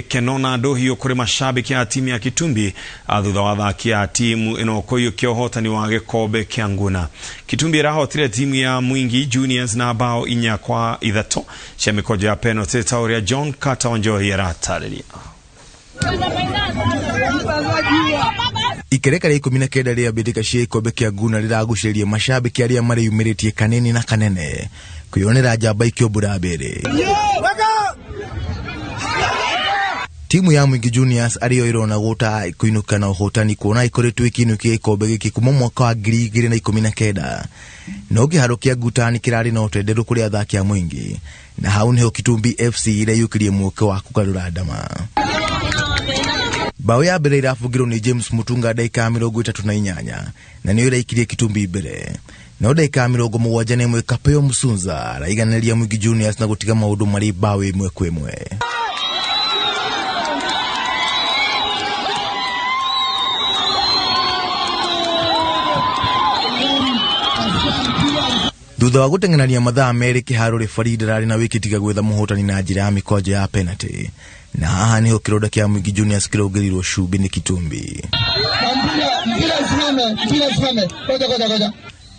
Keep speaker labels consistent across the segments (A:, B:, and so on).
A: Kenona dohio kuri mashabiki ya timu ya Kitumbi thutha wa athaki a timu ino koyukia uhotani wa gikombe kia Nguna. Kitumbi irahotire timu ya Mwingi Juniors na bao 4-3 cia mikojo ya penalty tauria John Carter Wanjohi aratarĩria.
B: Ikereka ria 19 ria mbĩtĩka cia ikombe kia Nguna riragucĩrĩria mashabiki aria mariyumĩrĩtie kanini na kanene kwĩyonera njamba ikĩombũra mbere. Timu ya Mwingi Juniors ariyo irona gũta kuinuka na uhotani kuona ikoretwo ikinukia ikombe giki kuma mwaka wa 2019 no kĩharo kia Ngutani kirari na ũtenderu kũrĩ athaki a Mwingi na hau niho Kitumbi FC ire yukirie muoke wa kugarũra ndama. Bao ya mbere irabungirwo ni James Mutunga dakika 38 na niyo iraikirie Kitumbi mbere. No dakika 71 Kapeo Musunza araiganĩria Mwingi Juniors na gũtiga maũndũ marĩ bao 1-1. Thutha wa gũteng'erania mathaa merĩ kĩharo referee ndararĩ na wĩkĩtiga gwetha mũhotani na njĩra ya mĩkonjo ya penalty, na haha niho kĩronda kĩa Mwingi Juniors kĩrongerirwo cumbi nĩ Kitumbi.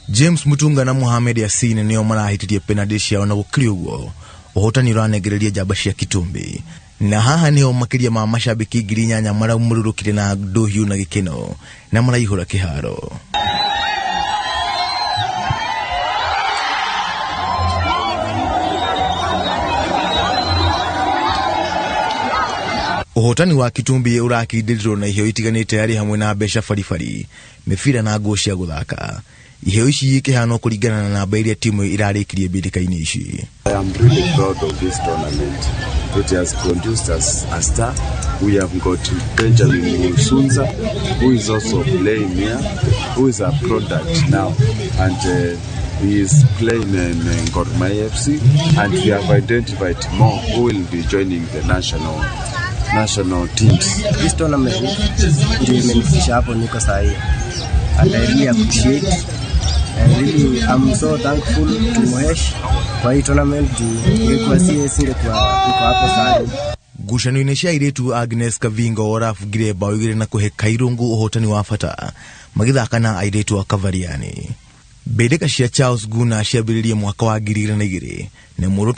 B: James Mutunga na Mohamed Yasin nĩo marahĩtirie penalty ciao na gũkĩrĩ ũguo ũhotani ũranengereria njamba cia Kitumbi, na haha niho makĩria ma mashabiki 8,000 maraumũrũrũkire na ndũhiũ na gĩkeno na maraihũra kĩharo. Uhotani wa Kitumbi urakindĩrirwo na iheo itiganĩte arĩ hamwe na mbeca baribari, mĩbira na nguo cia gũthaka. Iheo ici ikĩhana kũringana na namba iria timu irarĩkirie mbĩtĩka-inĩ ici.
C: I am really proud of this tournament. It has produced us a star. We have got Benjamin Musunza, who is also playing here, who is a product now, and he is playing in Inooro Miaraho FC, and we have identified more who will be joining the national teams.
D: This tournament imenisha hapo niko sahi, and I really appreciate, and really I'm so thankful to Mohesh kwa hii tournament. Ilikuwa singekuwa niko hapo sahi.
B: Ngucanio-inĩ cia airĩtu Agnes Kavingo orabungire bao 2 na kũhe Kairungu ũhotani wa bata magĩthaka na airĩtu a Kavariani. Mbĩtĩka cia Charles Nguna ciambĩrĩirie mwaka wa 2002 na muoroto